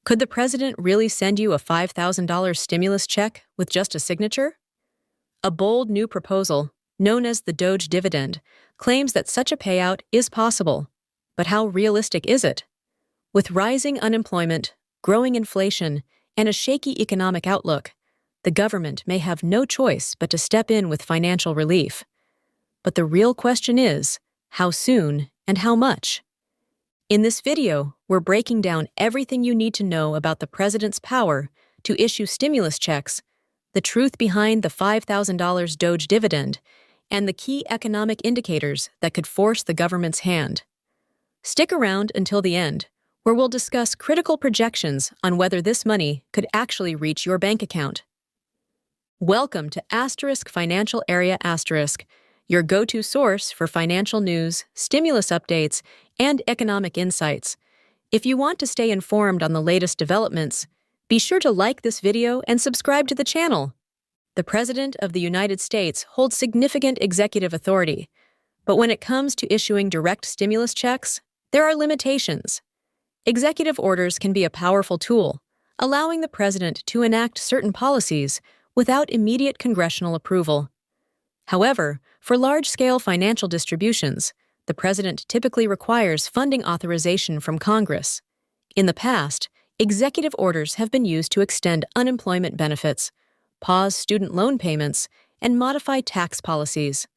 Could the president really send you a $5,000 stimulus check with just a signature? A bold new proposal, known as the Doge Dividend, claims that such a payout is possible. But how realistic is it? With rising unemployment, growing inflation, and a shaky economic outlook, the government may have no choice but to step in with financial relief. But the real question is, how soon and how much? In this video, we're breaking down everything you need to know about the president's power to issue stimulus checks, the truth behind the $5,000 Doge dividend, and the key economic indicators that could force the government's hand. Stick around until the end, where we'll discuss critical projections on whether this money could actually reach your bank account. Welcome to Financial Area *, your go-to source for financial news, stimulus updates, and economic insights. If you want to stay informed on the latest developments, be sure to like this video and subscribe to the channel. The President of the United States holds significant executive authority, but when it comes to issuing direct stimulus checks, there are limitations. Executive orders can be a powerful tool, allowing the president to enact certain policies without immediate congressional approval. However, for large-scale financial distributions, the president typically requires funding authorization from Congress. In the past, executive orders have been used to extend unemployment benefits, pause student loan payments, and modify tax policies.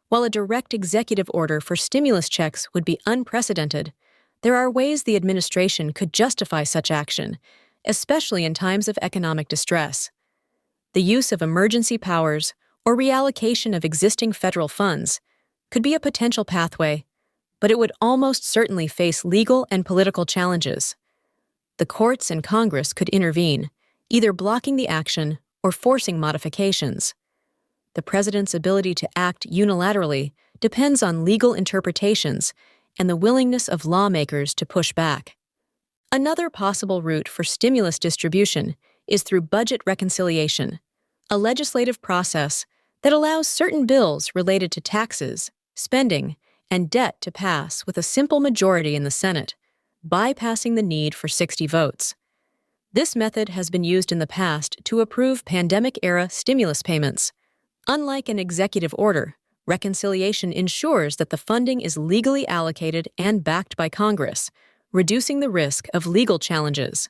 While a direct executive order for stimulus checks would be unprecedented, there are ways the administration could justify such action, especially in times of economic distress. The use of emergency powers or reallocation of existing federal funds could be a potential pathway, but it would almost certainly face legal and political challenges. The courts and Congress could intervene, either blocking the action or forcing modifications. The president's ability to act unilaterally depends on legal interpretations and the willingness of lawmakers to push back. Another possible route for stimulus distribution is through budget reconciliation, a legislative process that allows certain bills related to taxes, spending, and debt to pass with a simple majority in the Senate, bypassing the need for 60 votes. This method has been used in the past to approve pandemic-era stimulus payments. Unlike an executive order, reconciliation ensures that the funding is legally allocated and backed by Congress, reducing the risk of legal challenges.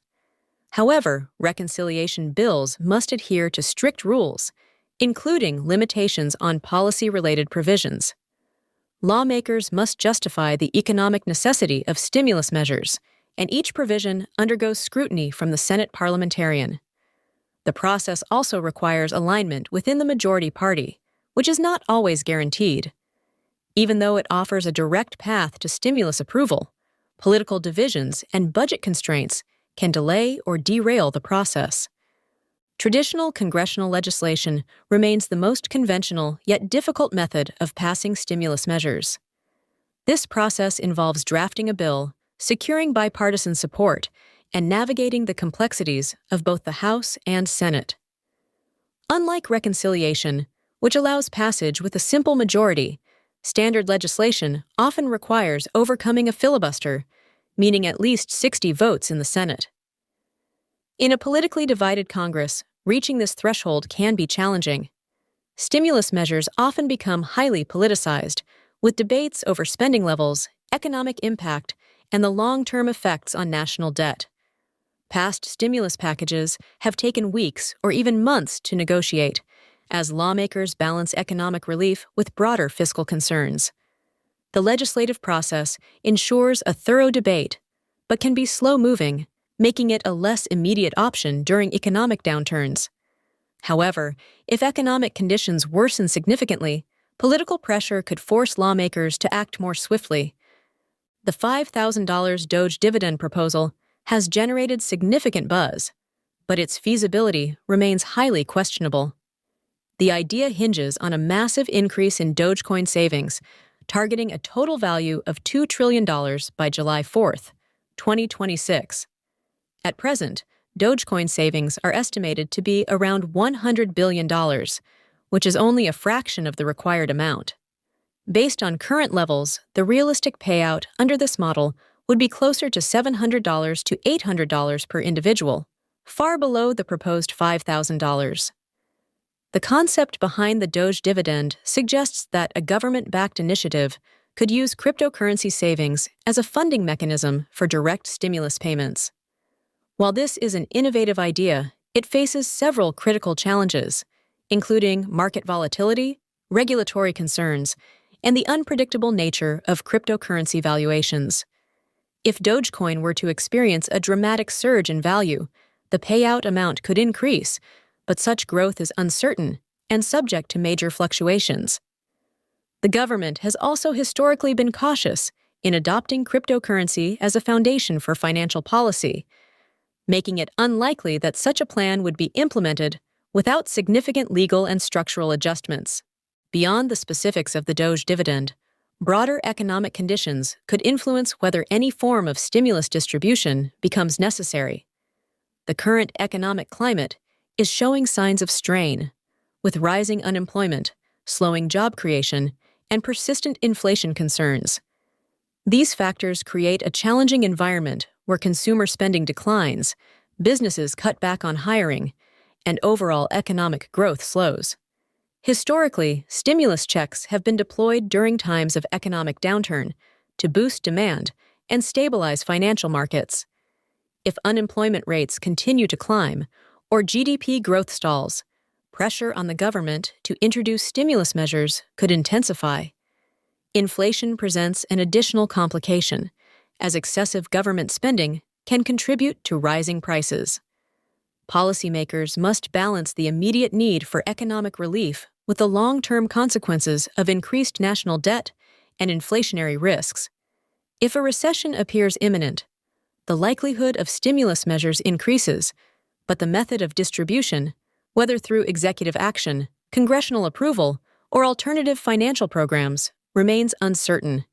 However, reconciliation bills must adhere to strict rules, including limitations on policy-related provisions. Lawmakers must justify the economic necessity of stimulus measures, and each provision undergoes scrutiny from the Senate parliamentarian. The process also requires alignment within the majority party, which is not always guaranteed. Even though it offers a direct path to stimulus approval, political divisions and budget constraints can delay or derail the process. Traditional congressional legislation remains the most conventional yet difficult method of passing stimulus measures. This process involves drafting a bill, securing bipartisan support, and navigating the complexities of both the House and Senate. Unlike reconciliation, which allows passage with a simple majority, standard legislation often requires overcoming a filibuster, meaning at least 60 votes in the Senate. In a politically divided Congress, reaching this threshold can be challenging. Stimulus measures often become highly politicized, with debates over spending levels, economic impact, and the long-term effects on national debt. Past stimulus packages have taken weeks or even months to negotiate, as lawmakers balance economic relief with broader fiscal concerns. The legislative process ensures a thorough debate, but can be slow-moving, making it a less immediate option during economic downturns. However, if economic conditions worsen significantly, political pressure could force lawmakers to act more swiftly. The $5,000 Doge dividend proposal has generated significant buzz, but its feasibility remains highly questionable. The idea hinges on a massive increase in Dogecoin savings, targeting a total value of $2 trillion by July 4, 2026. At present, Dogecoin savings are estimated to be around $100 billion, which is only a fraction of the required amount. Based on current levels, the realistic payout under this model would be closer to $700 to $800 per individual, far below the proposed $5,000. The concept behind the Doge dividend suggests that a government-backed initiative could use cryptocurrency savings as a funding mechanism for direct stimulus payments. While this is an innovative idea, it faces several critical challenges, including market volatility, regulatory concerns, and the unpredictable nature of cryptocurrency valuations. If Dogecoin were to experience a dramatic surge in value, the payout amount could increase, but such growth is uncertain and subject to major fluctuations. The government has also historically been cautious in adopting cryptocurrency as a foundation for financial policy, making it unlikely that such a plan would be implemented without significant legal and structural adjustments. Beyond the specifics of the Doge dividend, broader economic conditions could influence whether any form of stimulus distribution becomes necessary. The current economic climate is showing signs of strain, with rising unemployment, slowing job creation, and persistent inflation concerns. These factors create a challenging environment where consumer spending declines, businesses cut back on hiring, and overall economic growth slows. Historically, stimulus checks have been deployed during times of economic downturn to boost demand and stabilize financial markets. If unemployment rates continue to climb or GDP growth stalls, pressure on the government to introduce stimulus measures could intensify. Inflation presents an additional complication, as excessive government spending can contribute to rising prices. Policymakers must balance the immediate need for economic relief with the long-term consequences of increased national debt and inflationary risks. If a recession appears imminent, the likelihood of stimulus measures increases, but the method of distribution, whether through executive action, congressional approval, or alternative financial programs, remains uncertain.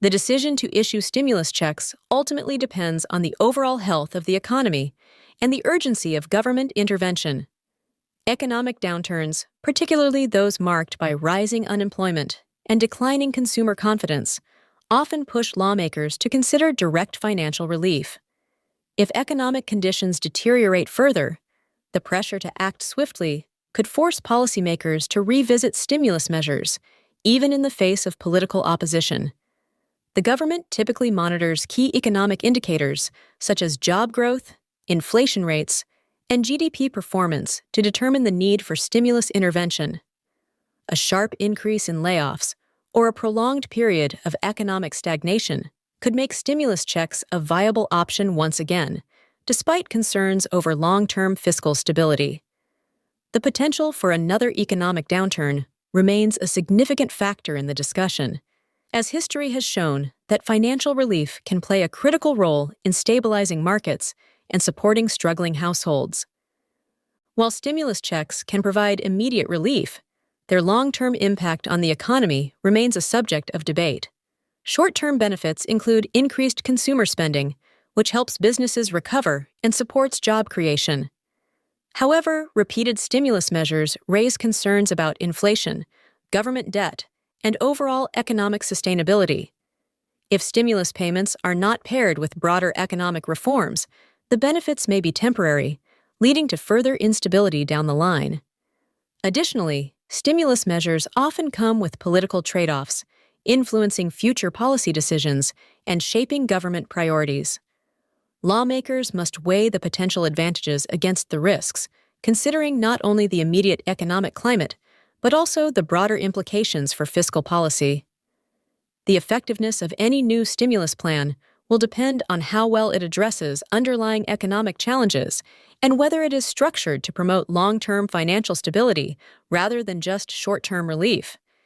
The decision to issue stimulus checks ultimately depends on the overall health of the economy and the urgency of government intervention. Economic downturns, particularly those marked by rising unemployment and declining consumer confidence, often push lawmakers to consider direct financial relief. If economic conditions deteriorate further, the pressure to act swiftly could force policymakers to revisit stimulus measures, even in the face of political opposition. The government typically monitors key economic indicators such as job growth, inflation rates, and GDP performance to determine the need for stimulus intervention. A sharp increase in layoffs or a prolonged period of economic stagnation could make stimulus checks a viable option once again, despite concerns over long-term fiscal stability. The potential for another economic downturn remains a significant factor in the discussion, as history has shown that financial relief can play a critical role in stabilizing markets and supporting struggling households. While stimulus checks can provide immediate relief, their long-term impact on the economy remains a subject of debate. Short-term benefits include increased consumer spending, which helps businesses recover and supports job creation. However, repeated stimulus measures raise concerns about inflation, government debt, and overall economic sustainability. If stimulus payments are not paired with broader economic reforms, the benefits may be temporary, leading to further instability down the line. Additionally, stimulus measures often come with political trade-offs, influencing future policy decisions and shaping government priorities. Lawmakers must weigh the potential advantages against the risks, considering not only the immediate economic climate, but also the broader implications for fiscal policy. The effectiveness of any new stimulus plan will depend on how well it addresses underlying economic challenges and whether it is structured to promote long-term financial stability rather than just short-term relief.